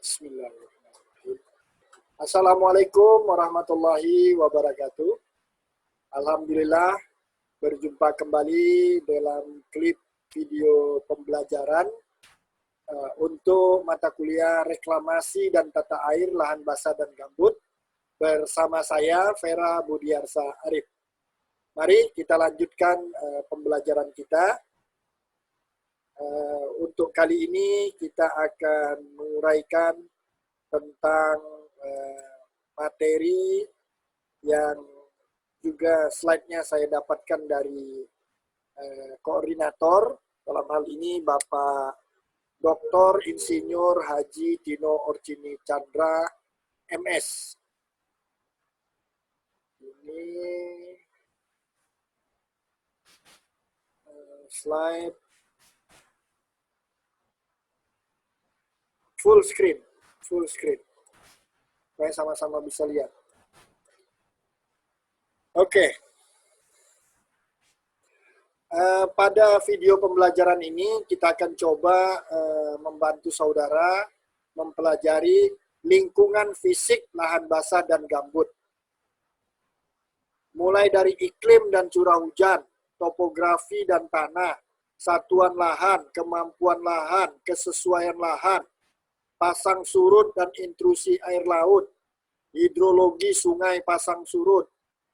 Bismillahirrahmanirrahim. Assalamualaikum warahmatullahi wabarakatuh. Alhamdulillah berjumpa kembali dalam klip video pembelajaran untuk mata kuliah reklamasi dan tata air lahan basah dan gambut bersama saya Vera Budiarsa Arif. Mari kita lanjutkan pembelajaran kita. Untuk kali ini kita akan menguraikan tentang materi yang juga slide-nya saya dapatkan dari koordinator, dalam hal ini Bapak Dr. Insinyur Haji Tino Orcini Chandra, MS. Ini slide full screen. Supaya sama-sama bisa lihat. Oke. Pada video pembelajaran ini kita akan coba membantu saudara mempelajari lingkungan fisik lahan basah dan gambut. Mulai dari iklim dan curah hujan, topografi dan tanah, satuan lahan, kemampuan lahan, kesesuaian lahan, pasang surut dan intrusi air laut, hidrologi sungai pasang surut,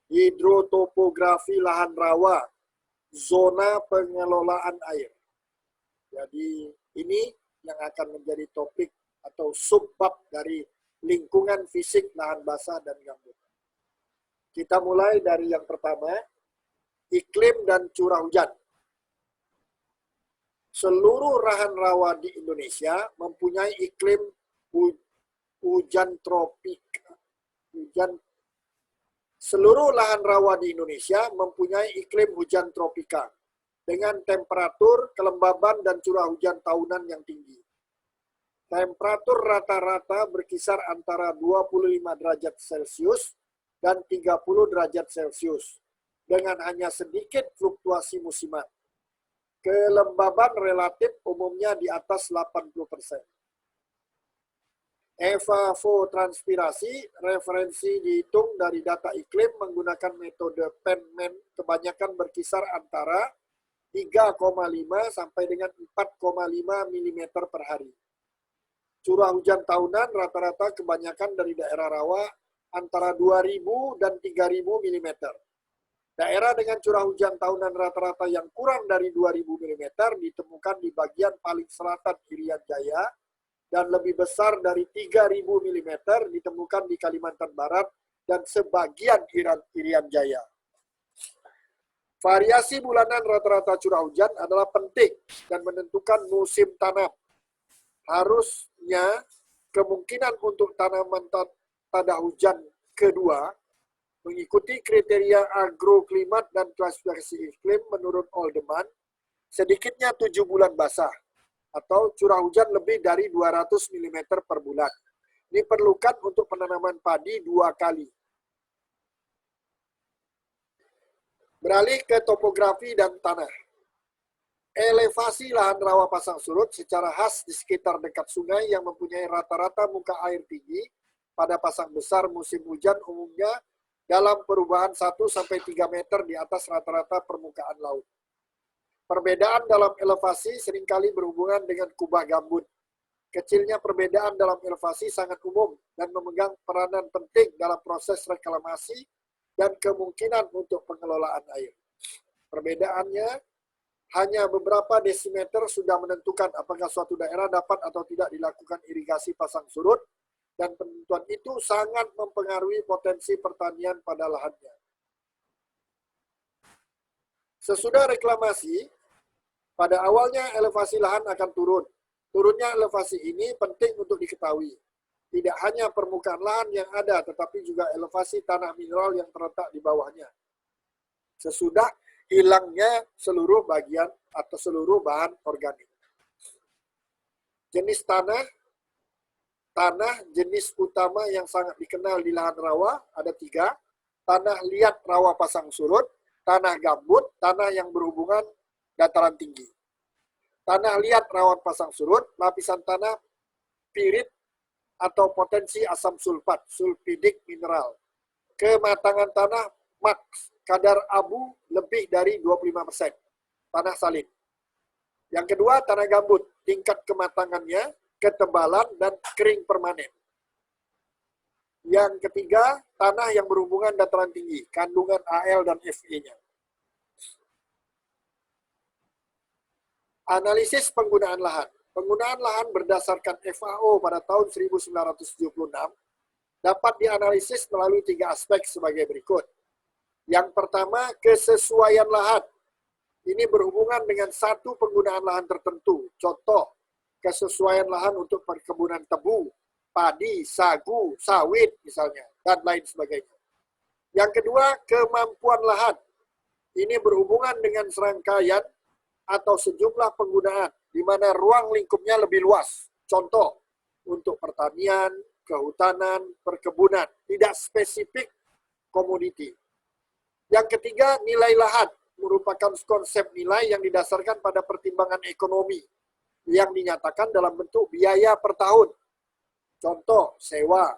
hidrotopografi lahan rawa, zona pengelolaan air. Jadi ini yang akan menjadi topik atau subbab dari lingkungan fisik lahan basah dan gambut. Kita mulai dari yang pertama, iklim dan curah hujan. Seluruh lahan rawa di Indonesia mempunyai iklim hujan tropika. Seluruh lahan rawa di Indonesia mempunyai iklim hujan tropika dengan temperatur, kelembaban, dan curah hujan tahunan yang tinggi. Temperatur rata-rata berkisar antara 25 derajat Celcius dan 30 derajat Celcius dengan hanya sedikit fluktuasi musiman. Kelembaban relatif umumnya di atas 80%. Evapotranspirasi referensi dihitung dari data iklim menggunakan metode Penman kebanyakan berkisar antara 3,5 sampai dengan 4,5 mm per hari. Curah hujan tahunan rata-rata kebanyakan dari daerah rawa antara 2.000 dan 3.000 mm. Daerah dengan curah hujan tahunan rata-rata yang kurang dari 2.000 mm ditemukan di bagian paling selatan Irian Jaya dan lebih besar dari 3.000 mm ditemukan di Kalimantan Barat dan sebagian Irian Jaya. Variasi bulanan rata-rata curah hujan adalah penting dan menentukan musim tanam. Harusnya kemungkinan untuk tanaman tada hujan kedua mengikuti kriteria agroklimat dan klasifikasi iklim menurut Oldeman, sedikitnya 7 bulan basah atau curah hujan lebih dari 200 mm per bulan. Diperlukan untuk penanaman padi 2 kali. Beralih ke topografi dan tanah. Elevasi lahan rawa pasang surut secara khas di sekitar dekat sungai yang mempunyai rata-rata muka air tinggi pada pasang besar musim hujan umumnya dalam perubahan 1-3 meter di atas rata-rata permukaan laut. Perbedaan dalam elevasi seringkali berhubungan dengan kubah gambut. Kecilnya perbedaan dalam elevasi sangat umum dan memegang peranan penting dalam proses reklamasi dan kemungkinan untuk pengelolaan air. Perbedaannya hanya beberapa desimeter sudah menentukan apakah suatu daerah dapat atau tidak dilakukan irigasi pasang surut, dan penentuan itu sangat mempengaruhi potensi pertanian pada lahannya. Sesudah reklamasi, pada awalnya elevasi lahan akan turun. Turunnya elevasi ini penting untuk diketahui. Tidak hanya permukaan lahan yang ada, tetapi juga elevasi tanah mineral yang terletak di bawahnya. Sesudah hilangnya seluruh bagian atau seluruh bahan organik. Jenis tanah jenis utama yang sangat dikenal di lahan rawa ada 3. Tanah liat rawa pasang surut, tanah gambut, tanah yang berhubungan dataran tinggi. Tanah liat rawan pasang surut, lapisan tanah pirit atau potensi asam sulfat, sulfidik mineral. Kematangan tanah maks, kadar abu lebih dari 25%, tanah salin. Yang kedua, tanah gambut, tingkat kematangannya, ketebalan, dan kering permanen. Yang ketiga, tanah yang berhubungan dataran tinggi, kandungan Al dan Fe-nya. Analisis penggunaan lahan. Penggunaan lahan berdasarkan FAO pada tahun 1976 dapat dianalisis melalui 3 aspek sebagai berikut. Yang pertama, kesesuaian lahan. Ini berhubungan dengan satu penggunaan lahan tertentu. Contoh, kesesuaian lahan untuk perkebunan tebu, padi, sagu, sawit misalnya, dan lain sebagainya. Yang kedua, kemampuan lahan. Ini berhubungan dengan serangkaian atau sejumlah penggunaan, di mana ruang lingkupnya lebih luas. Contoh, untuk pertanian, kehutanan, perkebunan, tidak spesifik komoditi. Yang ketiga, nilai lahan, merupakan konsep nilai yang didasarkan pada pertimbangan ekonomi, yang dinyatakan dalam bentuk biaya per tahun. Contoh, sewa.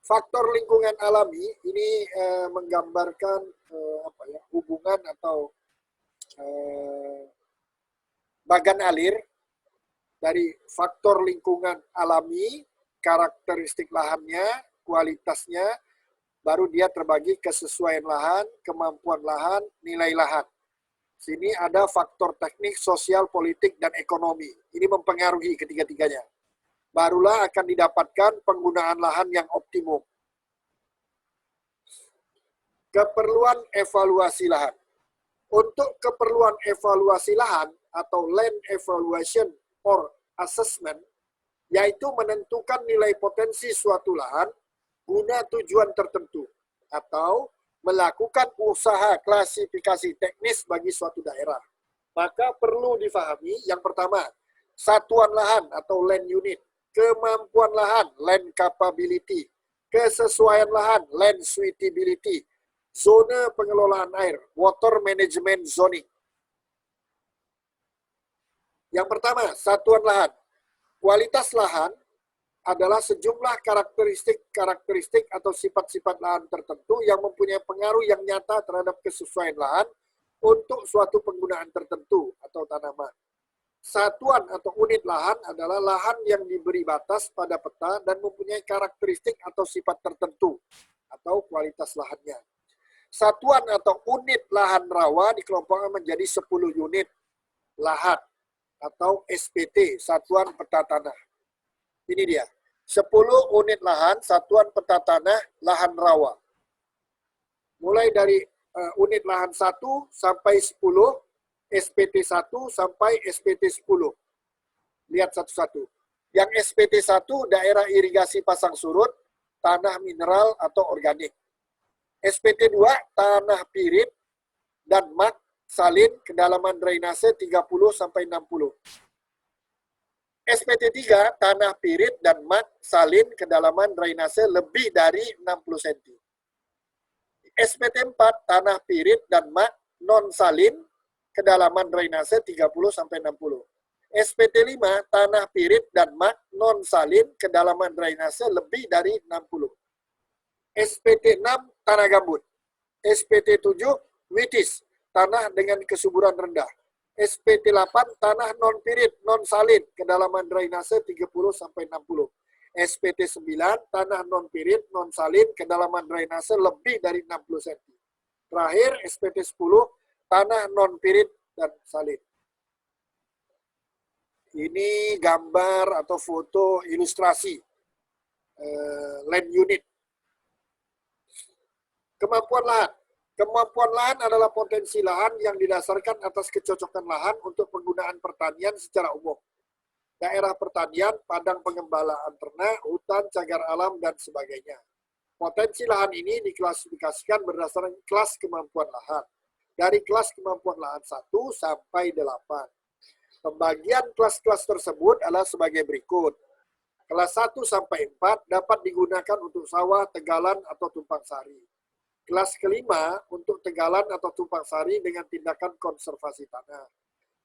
Faktor lingkungan alami ini menggambarkan hubungan atau bagan alir dari faktor lingkungan alami, karakteristik lahannya, kualitasnya, baru dia terbagi kesesuaian lahan, kemampuan lahan, nilai lahan. Sini ada faktor teknik, sosial, politik, dan ekonomi. Ini mempengaruhi ketiga-tiganya. Barulah akan didapatkan penggunaan lahan yang optimum. Keperluan evaluasi lahan. Untuk keperluan evaluasi lahan atau land evaluation or assessment, yaitu menentukan nilai potensi suatu lahan guna tujuan tertentu atau melakukan usaha klasifikasi teknis bagi suatu daerah. Maka perlu difahami yang pertama, satuan lahan atau land unit, kemampuan lahan, land capability, kesesuaian lahan, land suitability, zona pengelolaan air, water management zoning. Yang pertama, satuan lahan. Kualitas lahan adalah sejumlah karakteristik atau sifat-sifat lahan tertentu yang mempunyai pengaruh yang nyata terhadap kesesuaian lahan untuk suatu penggunaan tertentu atau tanaman. Satuan atau unit lahan adalah lahan yang diberi batas pada peta dan mempunyai karakteristik atau sifat tertentu atau kualitas lahannya. Satuan atau unit lahan rawa dikelompokkan menjadi 10 unit lahan atau SPT, Satuan Peta Tanah. Ini dia, 10 unit lahan, Satuan Peta Tanah, lahan rawa. Mulai dari unit lahan 1 sampai 10, SPT 1 sampai SPT 10. Lihat satu-satu. Yang SPT 1, daerah irigasi pasang surut, tanah mineral atau organik. SPT 2, tanah pirit dan mak salin, kedalaman drainase 30 sampai 60. SPT 3, tanah pirit dan mak salin, kedalaman drainase lebih dari 60 cm. SPT 4, tanah pirit dan mak non salin, kedalaman drainase 30 sampai 60. SPT 5, tanah pirit dan mak non salin, kedalaman drainase lebih dari 60. SPT 6, tanah gambut. SPT 7, witis, tanah dengan kesuburan rendah. SPT 8, tanah non pirit, non salin, kedalaman drainase 30 sampai 60. SPT 9, tanah non pirit, non salin, kedalaman drainase lebih dari 60 cm. Terakhir, SPT 10, tanah non pirit dan salin. Ini gambar atau foto ilustrasi land unit. Kemampuan lahan. Kemampuan lahan adalah potensi lahan yang didasarkan atas kecocokan lahan untuk penggunaan pertanian secara umum. Daerah pertanian, padang pengembalaan ternak, hutan, cagar alam, dan sebagainya. Potensi lahan ini diklasifikasikan berdasarkan kelas kemampuan lahan. Dari kelas kemampuan lahan 1 sampai 8. Pembagian kelas-kelas tersebut adalah sebagai berikut. Kelas 1 sampai 4 dapat digunakan untuk sawah, tegalan, atau tumpang sari. Kelas kelima untuk tegalan atau tumpang sari dengan tindakan konservasi tanah.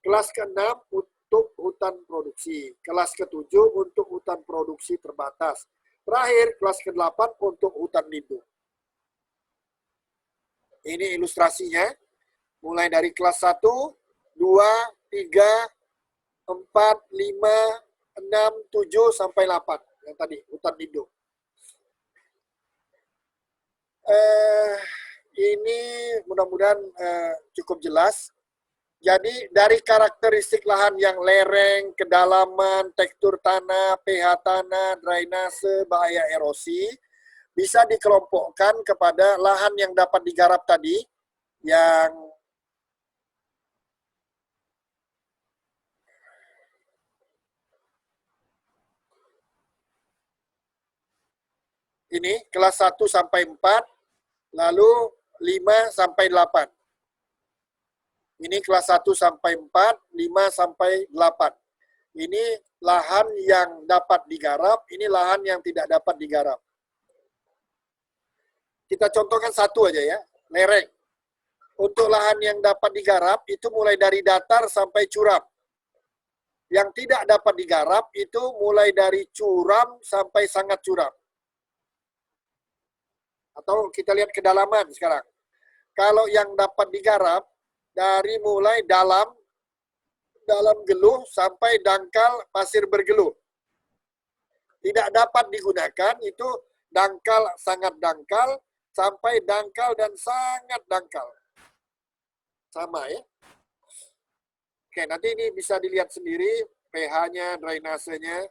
Kelas keenam untuk hutan produksi. Kelas ketujuh untuk hutan produksi terbatas. Terakhir, kelas ke-8 untuk hutan lindung. Ini ilustrasinya. Mulai dari kelas 1, 2, 3, 4, 5, 6, 7, sampai 8. Yang tadi, hutan lindung. Ini mudah-mudahan cukup jelas. Jadi dari karakteristik lahan yang lereng, kedalaman, tekstur tanah, pH tanah, drainase, bahaya erosi, bisa dikelompokkan kepada lahan yang dapat digarap tadi, yang ini kelas 1 sampai 4, lalu 5 sampai 8. Ini kelas 1 sampai 4, 5 sampai 8. Ini lahan yang dapat digarap, ini lahan yang tidak dapat digarap. Kita contohkan satu aja ya, lereng. Untuk lahan yang dapat digarap, itu mulai dari datar sampai curam. Yang tidak dapat digarap, itu mulai dari curam sampai sangat curam. Atau kita lihat kedalaman sekarang. Kalau yang dapat digarap, dari mulai dalam geluh sampai dangkal pasir bergeluh. Tidak dapat digunakan itu dangkal sangat dangkal sampai dangkal dan sangat dangkal. Sama ya. Oke, nanti ini bisa dilihat sendiri pH-nya, drainasenya.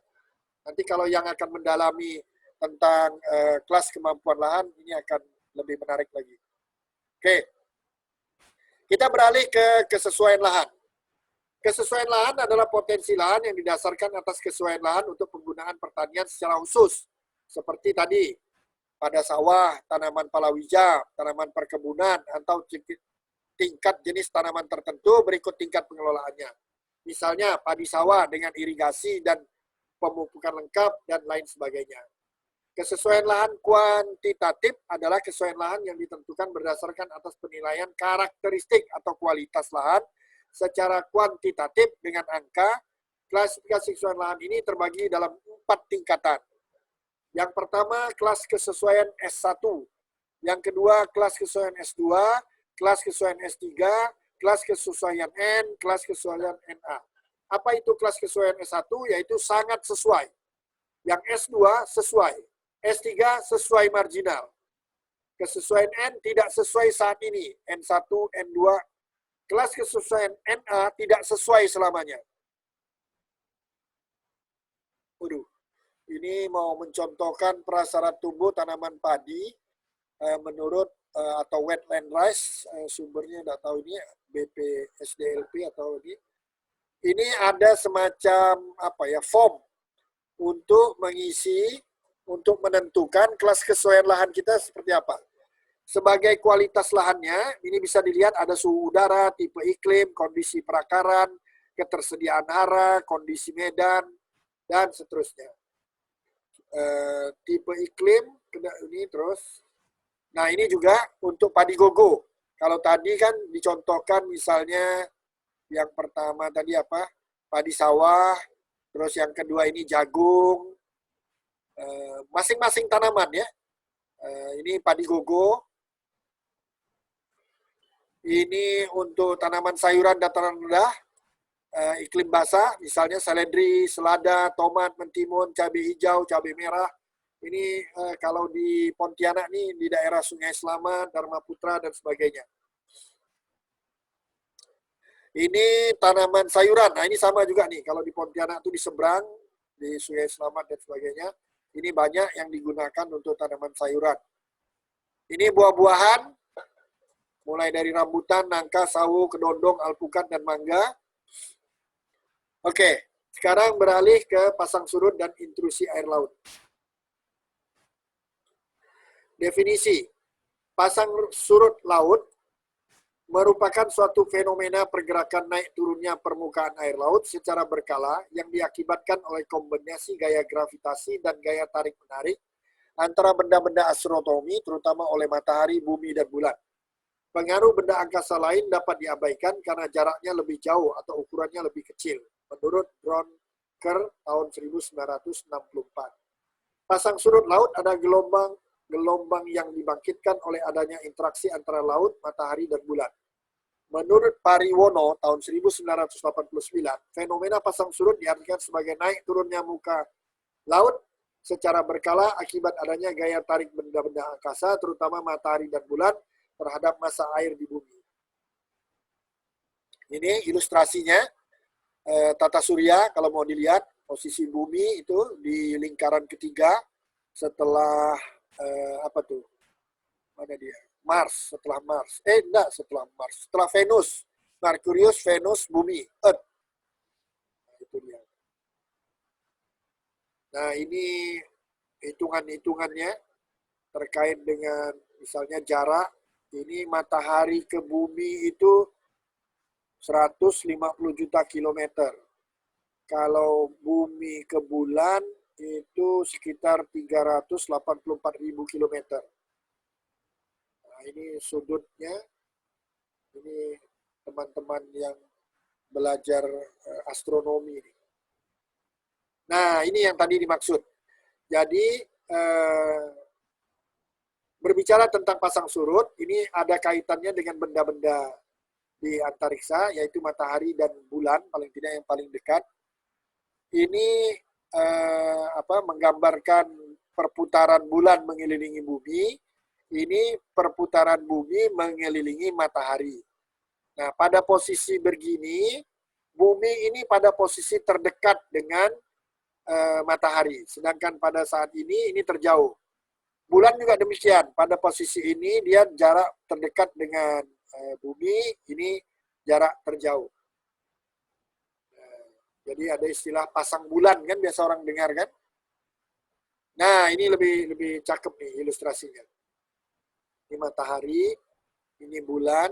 Nanti kalau yang akan mendalami tentang kelas kemampuan lahan, ini akan lebih menarik lagi. Oke. Kita beralih ke kesesuaian lahan. Kesesuaian lahan adalah potensi lahan yang didasarkan atas kesesuaian lahan untuk penggunaan pertanian secara khusus. Seperti tadi, pada sawah, tanaman palawija, tanaman perkebunan, atau tingkat jenis tanaman tertentu berikut tingkat pengelolaannya. Misalnya, padi sawah dengan irigasi dan pemupukan lengkap, dan lain sebagainya. Kesesuaian lahan kuantitatif adalah kesesuaian lahan yang ditentukan berdasarkan atas penilaian karakteristik atau kualitas lahan secara kuantitatif dengan angka. Klasifikasi kesesuaian lahan ini terbagi dalam 4 tingkatan. Yang pertama, kelas kesesuaian S1. Yang kedua, kelas kesesuaian S2, kelas kesesuaian S3, kelas kesesuaian N, kelas kesesuaian NA. Apa itu kelas kesesuaian S1? Yaitu sangat sesuai. Yang S2 sesuai. S3 sesuai marginal. Kesesuaian N tidak sesuai saat ini. N1, N2. Kelas kesesuaian NA tidak sesuai selamanya. Waduh, ini mau mencontohkan prasyarat tumbuh tanaman padi menurut atau wetland rice, sumbernya tidak tahu ini BPSDLP atau ini. Ini ada semacam apa ya, form untuk mengisi, untuk menentukan kelas kesesuaian lahan kita seperti apa. Sebagai kualitas lahannya, ini bisa dilihat ada suhu udara, tipe iklim, kondisi perakaran, ketersediaan hara, kondisi medan, dan seterusnya. Tipe iklim, ini terus. Nah, ini juga untuk padi gogo. Kalau tadi kan dicontohkan misalnya yang pertama tadi apa? Padi sawah, terus yang kedua ini jagung, masing-masing tanaman ya. Ini padi gogo. Ini untuk tanaman sayuran dataran rendah, iklim basah, misalnya seledri, selada, tomat, mentimun, cabai hijau, cabai merah. Ini kalau di Pontianak nih, di daerah Sungai Selamat, Dharma Putra, dan sebagainya. Ini tanaman sayuran. Nah, ini sama juga nih. Kalau di Pontianak itu di seberang, di Sungai Selamat dan sebagainya. Ini banyak yang digunakan untuk tanaman sayuran. Ini buah-buahan, mulai dari rambutan, nangka, sawo, kedondong, alpukat, dan mangga. Oke, sekarang beralih ke pasang surut dan intrusi air laut. Definisi. Pasang surut laut merupakan suatu fenomena pergerakan naik turunnya permukaan air laut secara berkala yang diakibatkan oleh kombinasi gaya gravitasi dan gaya tarik-menarik antara benda-benda astronomi, terutama oleh matahari, bumi, dan bulan. Pengaruh benda angkasa lain dapat diabaikan karena jaraknya lebih jauh atau ukurannya lebih kecil, menurut Bronker tahun 1964. Pasang surut laut ada gelombang yang dibangkitkan oleh adanya interaksi antara laut, matahari, dan bulan. Menurut Pariwono tahun 1989, fenomena pasang surut diartikan sebagai naik turunnya muka laut secara berkala akibat adanya gaya tarik benda-benda angkasa, terutama matahari dan bulan, terhadap massa air di bumi. Ini ilustrasinya, tata surya kalau mau dilihat, posisi bumi itu di lingkaran ketiga setelah apa tuh? Mana dia? Mars, setelah Mars. Enggak, setelah Mars. Setelah Venus. Merkurius, Venus, bumi, Earth. Nah, itu dia. Nah, ini hitungan-hitungannya terkait dengan misalnya jarak. Ini matahari ke bumi itu 150 juta kilometer. Kalau bumi ke bulan itu sekitar 384.000 kilometer. Nah, ini sudutnya. Ini teman-teman yang belajar astronomi. Nah, ini yang tadi dimaksud. Jadi, berbicara tentang pasang surut, ini ada kaitannya dengan benda-benda di antariksa, yaitu matahari dan bulan, paling tidak yang paling dekat. Ini menggambarkan perputaran bulan mengelilingi bumi, ini perputaran bumi mengelilingi matahari. Nah, pada posisi begini, bumi ini pada posisi terdekat dengan matahari, sedangkan pada saat ini terjauh. Bulan juga demikian, pada posisi ini dia jarak terdekat dengan bumi, ini jarak terjauh. Jadi ada istilah pasang bulan kan, biasa orang dengar kan. Nah, ini lebih cakep nih ilustrasinya. Ini matahari, ini bulan.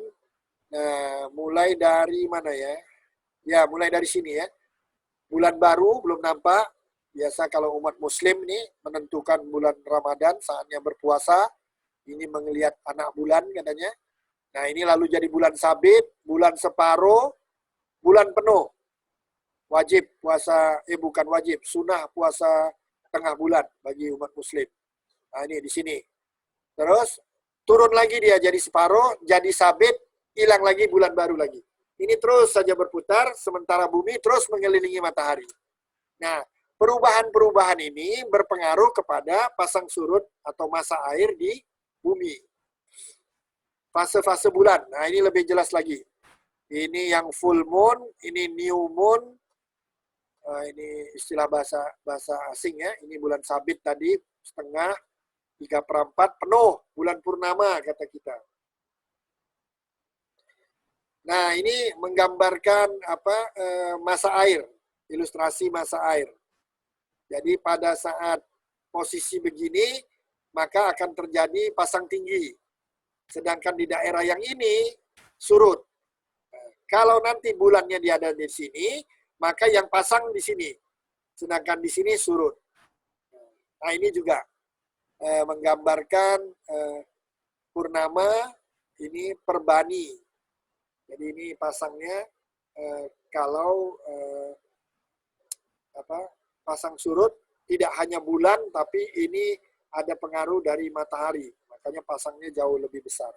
Nah, mulai dari mana ya? Ya, mulai dari sini ya. Bulan baru belum nampak. Biasa kalau umat muslim nih menentukan bulan Ramadan, saatnya berpuasa. Ini melihat anak bulan katanya. Nah, ini lalu jadi bulan sabit, bulan separuh, bulan penuh. Wajib puasa, bukan wajib, sunnah puasa tengah bulan bagi umat muslim. Nah, ini di sini. Terus turun lagi dia jadi separuh, jadi sabit, hilang lagi bulan baru lagi. Ini terus saja berputar, sementara bumi terus mengelilingi matahari. Nah, perubahan-perubahan ini berpengaruh kepada pasang surut atau massa air di bumi. Fase-fase bulan. Nah, ini lebih jelas lagi. Ini yang full moon, ini new moon. Ini istilah bahasa asing ya. Ini bulan sabit tadi, setengah, 3/4, penuh, bulan purnama kata kita. Nah, ini menggambarkan massa air, ilustrasi massa air. Jadi pada saat posisi begini, maka akan terjadi pasang tinggi. Sedangkan di daerah yang ini surut. Kalau nanti bulannya dia ada di sini, maka yang pasang di sini. Sedangkan di sini surut. Nah, ini juga menggambarkan purnama, ini perbani. Jadi ini pasangnya kalau pasang surut tidak hanya bulan, tapi ini ada pengaruh dari matahari. Makanya pasangnya jauh lebih besar.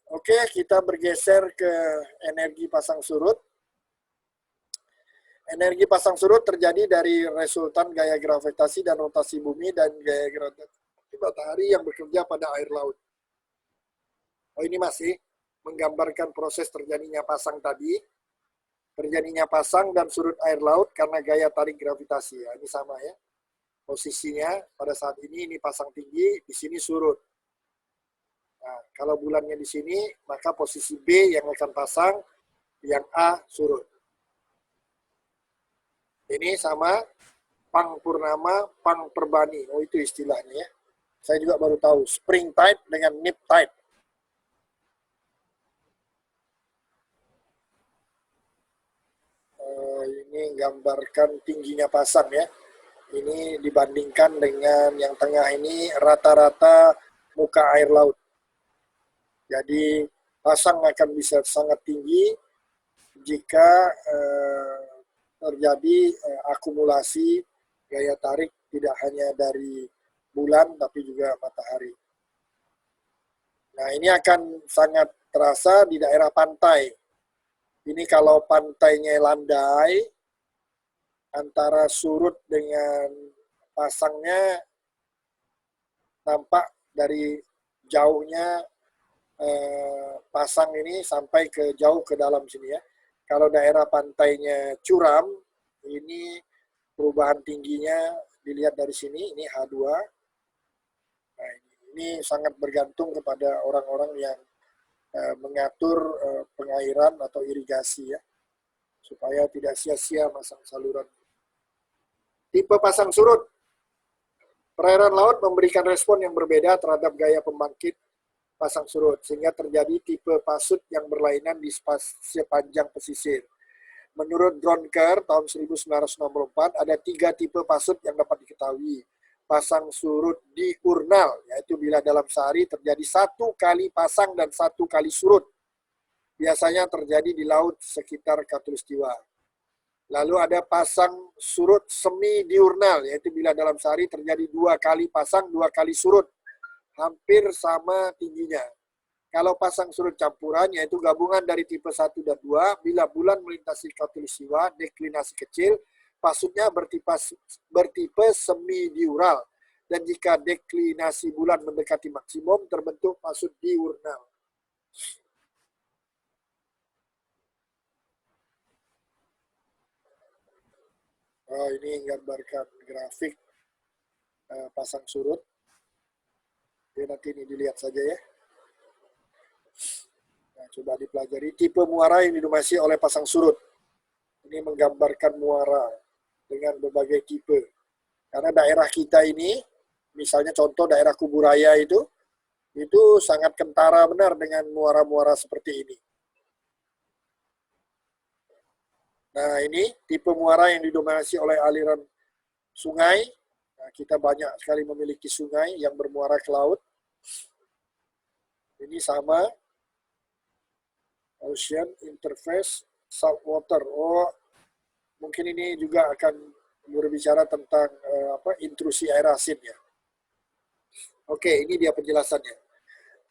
Oke, kita bergeser ke energi pasang surut. Energi pasang surut terjadi dari resultan gaya gravitasi dan rotasi bumi dan gaya gravitasi matahari yang bekerja pada air laut. Oh, ini masih menggambarkan proses terjadinya pasang tadi. Terjadinya pasang dan surut air laut karena gaya tarik gravitasi. Ya, ini sama ya. Posisinya pada saat ini pasang tinggi, di sini surut. Nah, kalau bulannya di sini, maka posisi B yang akan pasang, yang A surut. Ini sama pang purnama, pang perbani. Oh, itu istilahnya ya. Saya juga baru tahu. Spring tide dengan nip tide. Ini gambarkan tingginya pasang ya. Ini dibandingkan dengan yang tengah ini rata-rata muka air laut. Jadi pasang akan bisa sangat tinggi jika terjadi akumulasi gaya tarik tidak hanya dari bulan tapi juga matahari. Nah, ini akan sangat terasa di daerah pantai. Ini kalau pantainya landai, antara surut dengan pasangnya nampak dari jauhnya pasang ini sampai ke jauh ke dalam sini ya. Kalau daerah pantainya curam, ini perubahan tingginya dilihat dari sini, ini H2. Nah, ini sangat bergantung kepada orang-orang yang mengatur pengairan atau irigasi ya, supaya tidak sia-sia masang saluran. Tipe pasang surut. Perairan laut memberikan respon yang berbeda terhadap gaya pembangkit pasang surut, sehingga terjadi tipe pasut yang berlainan di sepanjang pesisir. Menurut Dronker tahun 1964, ada 3 tipe pasut yang dapat diketahui. Pasang surut diurnal, yaitu bila dalam sehari terjadi 1 kali pasang dan 1 kali surut. Biasanya terjadi di laut sekitar Khatulistiwa. Lalu ada pasang surut semi diurnal, yaitu bila dalam sehari terjadi 2 kali pasang, 2 kali surut. Hampir sama tingginya. Kalau pasang surut campuran, yaitu gabungan dari tipe 1 dan 2, bila bulan melintasi khatulistiwa, deklinasi kecil, pasutnya bertipe semi-diural. Dan jika deklinasi bulan mendekati maksimum, terbentuk pasut diurnal. Oh, ini gambarkan grafik pasang surut. Jadi nanti ini dilihat saja ya. Nah, coba dipelajari. Tipe muara yang didominasi oleh pasang surut. Ini menggambarkan muara dengan berbagai tipe. Karena daerah kita ini, misalnya contoh daerah Kuburaya itu sangat kentara benar dengan muara-muara seperti ini. Nah, ini tipe muara yang didominasi oleh aliran sungai. Nah, kita banyak sekali memiliki sungai yang bermuara ke laut. Ini sama, ocean interface saltwater. Oh, mungkin ini juga akan berbicara tentang intrusi air asin ya. Oke, ini dia penjelasannya.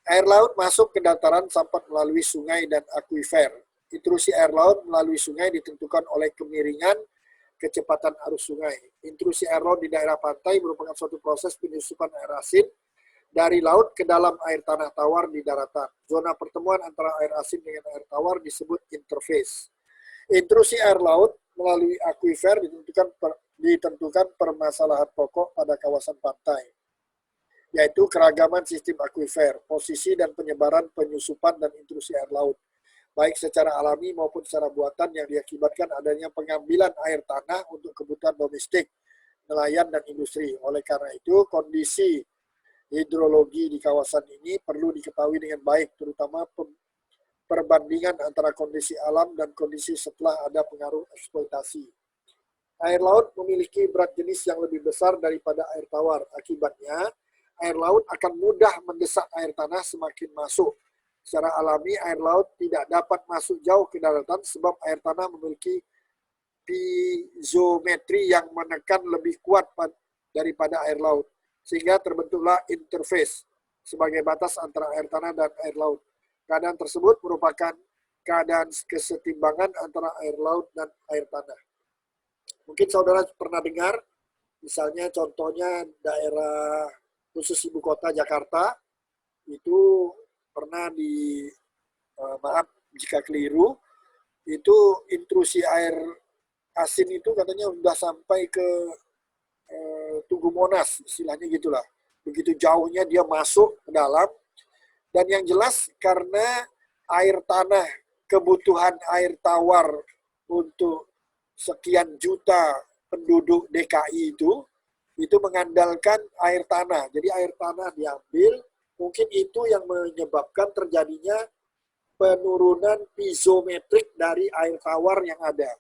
Air laut masuk ke dataran sampat melalui sungai dan akuifer. Intrusi air laut melalui sungai ditentukan oleh kemiringan kecepatan arus sungai. Intrusi air laut di daerah pantai merupakan suatu proses penyusupan air asin dari laut ke dalam air tanah tawar di daratan. Zona pertemuan antara air asin dengan air tawar disebut interface. Intrusi air laut melalui akuifer ditentukan permasalahan pokok pada kawasan pantai, yaitu keragaman sistem akuifer, posisi dan penyebaran penyusupan dan intrusi air laut, baik secara alami maupun secara buatan yang diakibatkan adanya pengambilan air tanah untuk kebutuhan domestik, nelayan, dan industri. Oleh karena itu, kondisi hidrologi di kawasan ini perlu diketahui dengan baik, terutama perbandingan antara kondisi alam dan kondisi setelah ada pengaruh eksploitasi. Air laut memiliki berat jenis yang lebih besar daripada air tawar. Akibatnya, air laut akan mudah mendesak air tanah semakin masuk. Secara alami, air laut tidak dapat masuk jauh ke daratan sebab air tanah memiliki piezometri yang menekan lebih kuat daripada air laut, sehingga terbentuklah interface sebagai batas antara air tanah dan air laut. Keadaan tersebut merupakan keadaan kesetimbangan antara air laut dan air tanah. Mungkin saudara pernah dengar, misalnya contohnya daerah khusus ibu kota Jakarta, itu pernah maaf jika keliru, itu intrusi air asin itu katanya sudah sampai ke Tugu Monas, istilahnya gitulah. Begitu jauhnya dia masuk ke dalam, dan yang jelas karena air tanah, kebutuhan air tawar untuk sekian juta penduduk DKI itu mengandalkan air tanah. Jadi air tanah diambil, mungkin itu yang menyebabkan terjadinya penurunan piezometrik dari air tawar yang ada.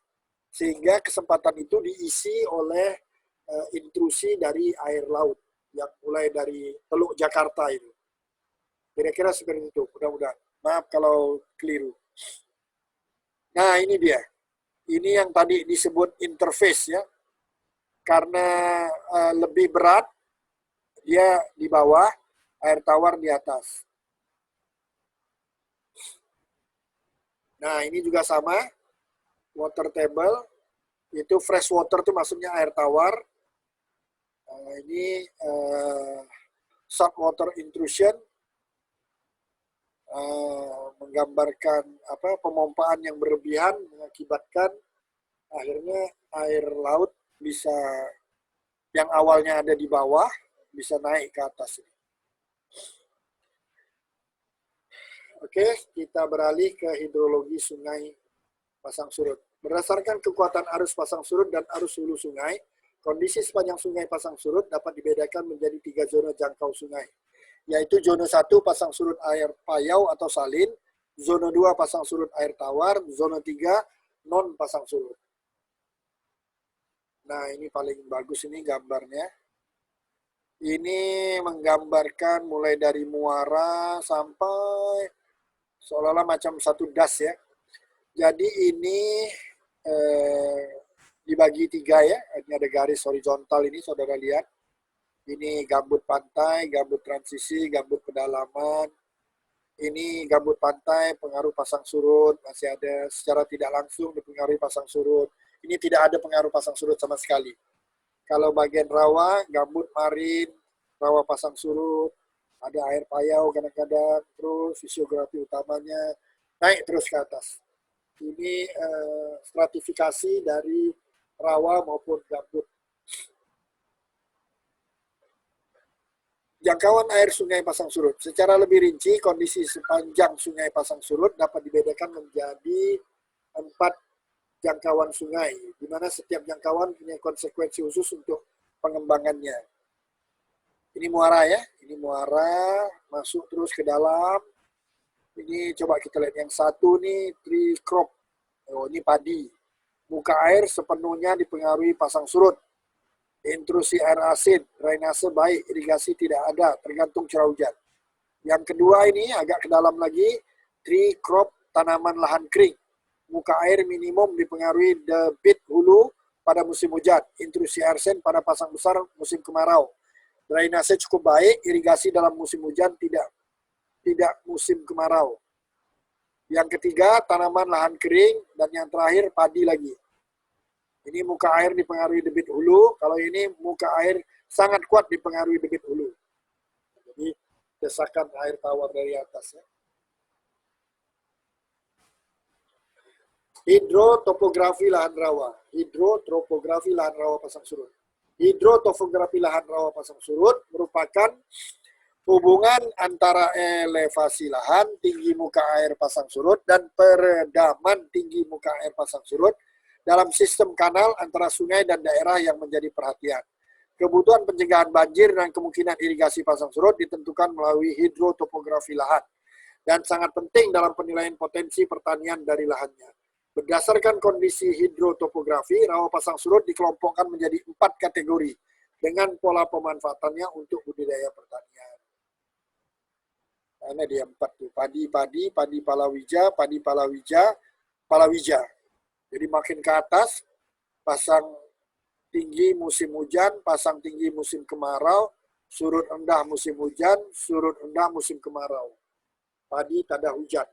Sehingga kesempatan itu diisi oleh intrusi dari air laut yang mulai dari Teluk Jakarta itu. Kira-kira seperti itu, mudah-mudahan. Maaf kalau keliru. Nah, ini dia. Ini yang tadi disebut interface ya. Karena lebih berat, dia di bawah, air tawar di atas. Nah, ini juga sama. Water table, itu fresh water itu maksudnya air tawar. Ini salt water intrusion, menggambarkan pemompaan yang berlebihan mengakibatkan akhirnya air laut bisa yang awalnya ada di bawah bisa naik ke atas. Oke, kita beralih ke hidrologi sungai pasang surut. Berdasarkan kekuatan arus pasang surut dan arus hulu sungai, kondisi sepanjang sungai pasang surut dapat dibedakan menjadi 3 zona jangkau sungai, yaitu zona 1 pasang surut air payau atau salin, zona 2 pasang surut air tawar, zona 3 non pasang surut. Nah, ini paling bagus ini gambarnya. Ini menggambarkan mulai dari muara sampai seolah-olah macam satu das ya. Jadi ini dibagi 3 ya. Ini ada garis horizontal ini, saudara lihat. Ini gambut pantai, gambut transisi, gambut pedalaman. Ini gambut pantai, pengaruh pasang surut, masih ada secara tidak langsung dipengaruhi pasang surut. Ini tidak ada pengaruh pasang surut sama sekali. Kalau bagian rawa, gambut marin, rawa pasang surut, ada air payau kadang-kadang, terus fisiografi utamanya naik terus ke atas. Ini stratifikasi dari rawa maupun gambut. Jangkauan air sungai pasang surut. Secara lebih rinci, kondisi sepanjang sungai pasang surut dapat dibedakan menjadi 4 jangkauan sungai, di mana setiap jangkauan punya konsekuensi khusus untuk pengembangannya. Ini muara ya, ini muara, masuk terus ke dalam. Ini coba kita lihat yang satu nih, tree crop. Oh, ini padi. Muka air sepenuhnya dipengaruhi pasang surut. Intrusi air asin, drainase baik, irigasi tidak ada, tergantung curah hujan. Yang kedua ini agak ke dalam lagi, tree crop, tanaman lahan kering. Muka air minimum dipengaruhi debit hulu pada musim hujan, intrusi air sen pada pasang besar musim kemarau. Drainase cukup baik, irigasi dalam musim hujan tidak musim kemarau. Yang ketiga, tanaman lahan kering, dan yang terakhir padi lagi. Ini muka air dipengaruhi debit hulu, kalau ini muka air sangat kuat dipengaruhi debit hulu. Jadi desakan air tawar dari atas ya. Hidrotopografi lahan rawa. Hidrotopografi lahan rawa pasang surut. Hidrotopografi lahan rawa pasang surut merupakan hubungan antara elevasi lahan, tinggi muka air pasang surut, dan peredaman tinggi muka air pasang surut dalam sistem kanal antara sungai dan daerah yang menjadi perhatian. Kebutuhan pencegahan banjir dan kemungkinan irigasi pasang surut ditentukan melalui hidrotopografi lahan dan sangat penting dalam penilaian potensi pertanian dari lahannya. Berdasarkan kondisi hidrotopografi, rawa pasang surut dikelompokkan menjadi 4 kategori dengan pola pemanfaatannya untuk budidaya pertanian. Ini dia 4 tuh, padi-padi, padi palawija, padi palawija, palawija. Jadi makin ke atas, pasang tinggi musim hujan, pasang tinggi musim kemarau, surut rendah musim hujan, surut rendah musim kemarau. Padi tada hujan.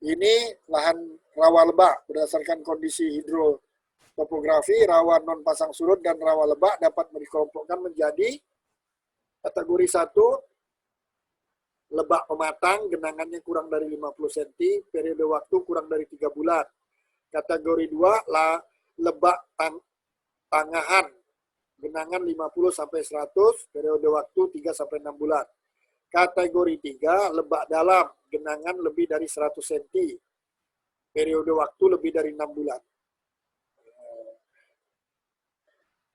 Ini lahan rawa lebak berdasarkan kondisi hidrotopografi, rawa non pasang surut dan rawa lebak dapat dikelompokkan menjadi kategori 1, lebak pematang, genangannya kurang dari 50 cm, periode waktu kurang dari 3 bulan. Kategori 2, lebak tangahan, genangan 50-100, periode waktu 3-6 bulan. Kategori 3, lebak dalam, genangan lebih dari 100 cm, periode waktu lebih dari 6 bulan.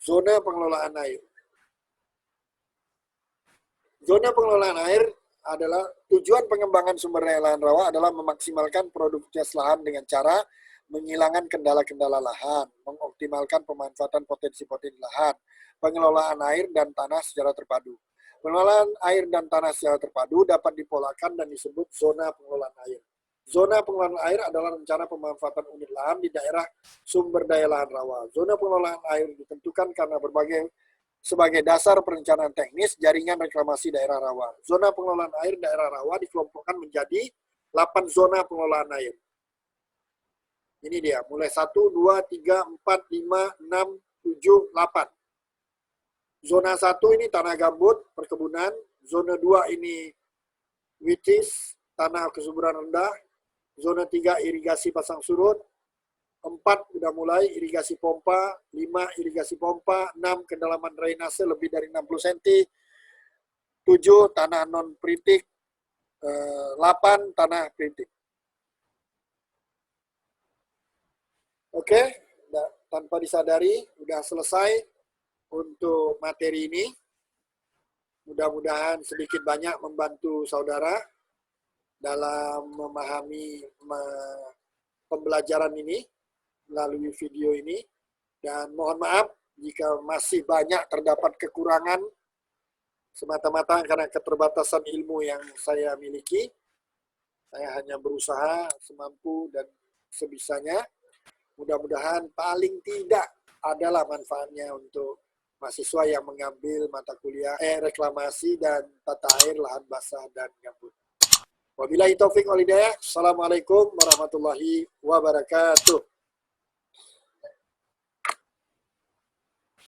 Zona pengelolaan air. Zona pengelolaan air adalah tujuan pengembangan sumber daya lahan rawa adalah memaksimalkan produktivitas lahan dengan cara menghilangkan kendala-kendala lahan, mengoptimalkan pemanfaatan potensi-potensi lahan, pengelolaan air dan tanah secara terpadu. Pengelolaan air dan tanah secara terpadu dapat dipolakan dan disebut zona pengelolaan air. Zona pengelolaan air adalah rencana pemanfaatan unit lahan di daerah sumber daya lahan rawa. Zona pengelolaan air ditentukan karena sebagai dasar perencanaan teknis jaringan reklamasi daerah rawa. Zona pengelolaan air daerah rawa dikelompokkan menjadi 8 zona pengelolaan air. Ini dia, mulai 1, 2, 3, 4, 5, 6, 7, 8. Zona 1 ini tanah gambut, perkebunan. Zona 2 ini which tanah kesuburan rendah. Zona 3 irigasi pasang surut. 4 udah mulai irigasi pompa. 5 irigasi pompa. 6 kedalaman drainase lebih dari 60 cm. 7 tanah non pritik. 8 tanah pritik. Oke, tanpa disadari udah selesai untuk materi ini. Mudah-mudahan sedikit banyak membantu saudara dalam memahami pembelajaran ini melalui video ini. Dan mohon maaf jika masih banyak terdapat kekurangan semata-mata karena keterbatasan ilmu yang saya miliki. Saya hanya berusaha semampu dan sebisanya. Mudah-mudahan paling tidak adalah manfaatnya untuk mahasiswa yang mengambil mata kuliah reklamasi dan tata air lahan basah dan gambut. Wabillahi taufik wal hidayah. Assalamualaikum warahmatullahi wabarakatuh.